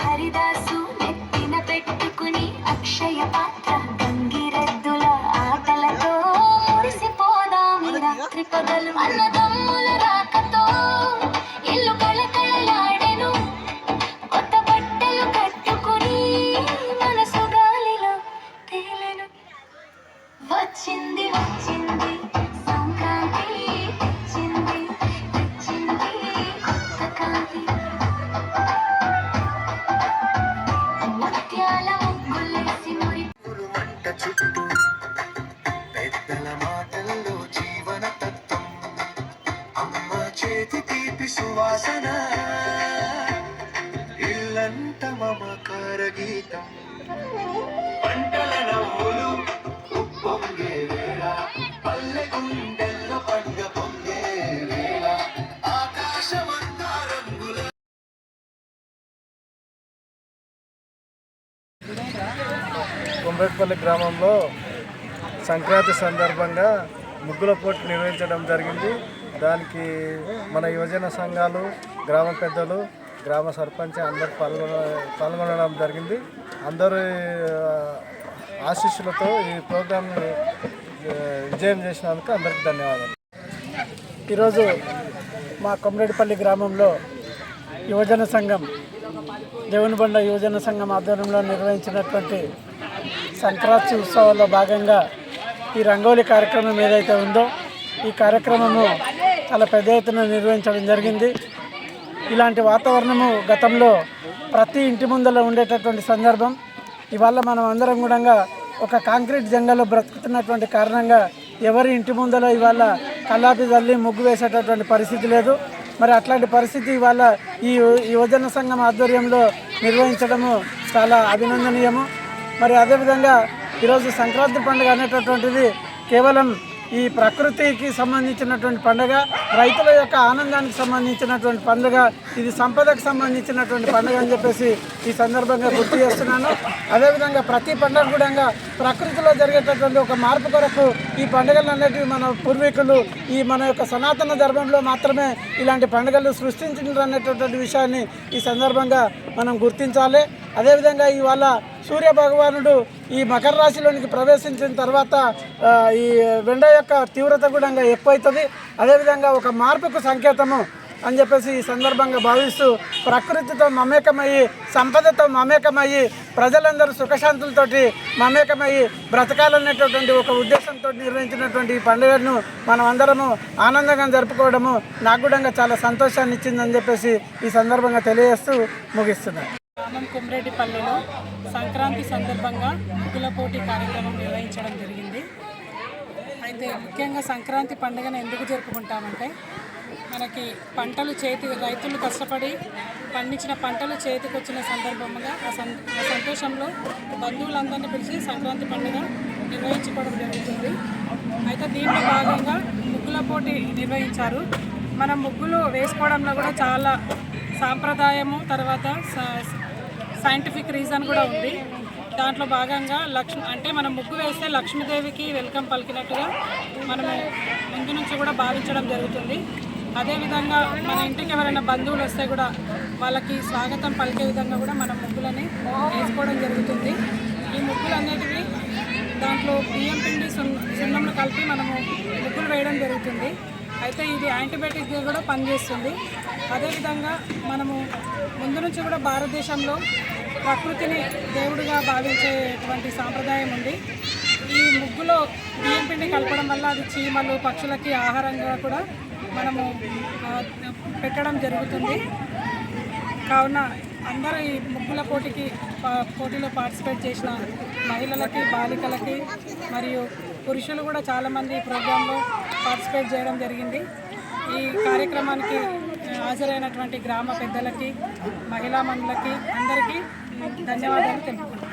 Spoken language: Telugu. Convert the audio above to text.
హరిదాసు నెత్తిన పెట్టుకుని అక్షయ పాత్ర గంగిరెద్దుల ఆటలతో మురిసిపోదాం రాత్రి పగలు అన్నదమ్ముల రాకతో ఇల్లు కళకళలాడెను కొత్త బట్టలు కట్టుకుని మనసు గాలిలో తేలెను వచ్చింది వచ్చింది సంక్రాంతి తెచ్చింది తెచ్చింది కొత్త కాంతి ముత్యాల ముగ్గులేసి మురి మంట చుట్టూ పెద్దల మాటల్లో జీవన తత్వం అమ్మ చేతి తీపి సువాసన ఇల్లంత మమకార గీతం పంటల నవ్వులు ఉప్పొంగే వేళ పల్లె గుండెల్లో పండుగ పొంగే వేళ ఆకాశమంతా రంగుల కొమ్రెట్పల్లి గ్రామంలో సంక్రాంతి సందర్భంగా ముగ్గుల పోటీ నిర్వహించడం జరిగింది. దానికి మన యువజన సంఘాలు, గ్రామ పెద్దలు, గ్రామ సర్పంచ్ అందరు పాల్గొనడం జరిగింది. అందరి ఆశీస్సులతో ఈ ప్రోగ్రాం విజయం చేసినందుకు అందరికీ ధన్యవాదాలు. ఈరోజు మా కొమ్రెడ్డిపల్లి గ్రామంలో యువజన సంఘం దేవునిబండ యువజన సంఘం ఆధ్వర్యంలో నిర్వహించినటువంటి సంక్రాంతి ఉత్సవాల్లో భాగంగా ఈ రంగోలీ కార్యక్రమం ఏదైతే ఉందో ఈ కార్యక్రమము చాలా పెద్ద ఎత్తున నిర్వహించడం జరిగింది. ఇలాంటి వాతావరణము గతంలో ప్రతి ఇంటి ముందర ఉండేటటువంటి సందర్భం. ఇవాళ మనం అందరం కూడా ఒక కాంక్రీట్ జంగల్లో బ్రతుకుతున్నటువంటి కారణంగా ఎవరి ఇంటి ముందర ఇవాళ కల్లాపి తల్లి ముగ్గు వేసేటటువంటి పరిస్థితి లేదు. మరి అట్లాంటి పరిస్థితి ఇవాళ ఈ యువజన సంఘం ఆధ్వర్యంలో నిర్వహించడము చాలా అభినందనీయము. మరి అదేవిధంగా ఈరోజు సంక్రాంతి పండుగ అనేటటువంటిది కేవలం ఈ ప్రకృతికి సంబంధించినటువంటి పండుగ, రైతుల యొక్క ఆనందానికి సంబంధించినటువంటి పండుగ, ఇది సంపదకు సంబంధించినటువంటి పండుగ అని చెప్పేసి ఈ సందర్భంగా గుర్తు చేస్తున్నాను. అదేవిధంగా ప్రతి పండుగ కూడా ప్రకృతిలో జరిగేటటువంటి ఒక మార్పు కొరకు ఈ పండుగలు అనేటివి మన పూర్వీకులు ఈ మన యొక్క సనాతన ధర్మంలో మాత్రమే ఇలాంటి పండుగలు సృష్టించారు అనేటటువంటి విషయాన్ని ఈ సందర్భంగా మనం గుర్తించాలి. అదేవిధంగా ఇవాళ సూర్య భగవానుడు ఈ మకర రాశిలోనికి ప్రవేశించిన తర్వాత ఈ వెండ యొక్క తీవ్రత కూడా ఎక్కువవుతుంది. అదేవిధంగా ఒక మార్పుకు సంకేతము అని చెప్పేసి ఈ సందర్భంగా భావిస్తూ ప్రకృతితో మమేకమయ్యి, సంపదతో మమేకమయ్యి, ప్రజలందరూ సుఖశాంతులతోటి మమేకమయ్యి బ్రతకాలనేటటువంటి ఒక ఉద్దేశంతో నిర్వహించినటువంటి ఈ పండుగను మనం అందరము ఆనందంగా జరుపుకోవడము నాకు కూడా చాలా సంతోషాన్ని ఇచ్చిందని చెప్పేసి ఈ సందర్భంగా తెలియజేస్తూ ముగిస్తున్నాను. గ్రామం కొమ్రెడ్డిపల్లిలో సంక్రాంతి సందర్భంగా ముగ్గుల పోటీ కార్యక్రమం నిర్వహించడం జరిగింది. అయితే ముఖ్యంగా సంక్రాంతి పండుగను ఎందుకు జరుపుకుంటామంటే మనకి రైతులు కష్టపడి పండించిన పంటలు చేతికి వచ్చిన సందర్భంగా ఆ సంతోషంలో బంధువులందరినీ పిలిచి సంక్రాంతి పండుగ నిర్వహించుకోవడం జరుగుతుంది. అయితే దీంట్లో భాగంగా ముగ్గుల పోటీ నిర్వహించారు. మనం ముగ్గులు వేసుకోవడంలో కూడా చాలా సాంప్రదాయము, తర్వాత సైంటిఫిక్ రీజన్ కూడా ఉంది. దాంట్లో భాగంగా మనం ముగ్గు వేస్తే లక్ష్మీదేవికి వెల్కమ్ పలికినట్టుగా మనము ముందు నుంచి కూడా భావించడం జరుగుతుంది. అదేవిధంగా మన ఇంటికి ఎవరైనా బంధువులు వస్తే కూడా వాళ్ళకి స్వాగతం పలికే విధంగా కూడా మనం ముగ్గులని వేసుకోవడం జరుగుతుంది. ఈ ముగ్గులు అనేటివి దాంట్లో బియ్యం పిండి సున్నంలో కలిపి మనము ముగ్గులు వేయడం జరుగుతుంది. అయితే ఇది యాంటీబయాటిక్గా కూడా పనిచేస్తుంది. అదేవిధంగా మనము ముందు నుంచి కూడా భారతదేశంలో ప్రకృతిని దేవుడిగా భావించేటువంటి సాంప్రదాయం ఉంది. ఈ ముగ్గులో బియ్యం పిండి కలపడం వల్ల అది చీమలు, పక్షులకి ఆహారంగా కూడా మనము పెట్టడం జరుగుతుంది. కావున అందరూ ఈ ముగ్గుల పోటీలో పార్టిసిపేట్ చేసిన మహిళలకి, బాలికలకి మరియు పురుషులు కూడా చాలామంది ఈ ప్రోగ్రాంలో పార్టిసిపేట్ చేయడం జరిగింది. ఈ కార్యక్రమానికి హాజరైనటువంటి గ్రామ పెద్దలకి, మహిళా మనులకి అందరికీ ధన్యవాదాలు తెలుపుకుంటున్నాను.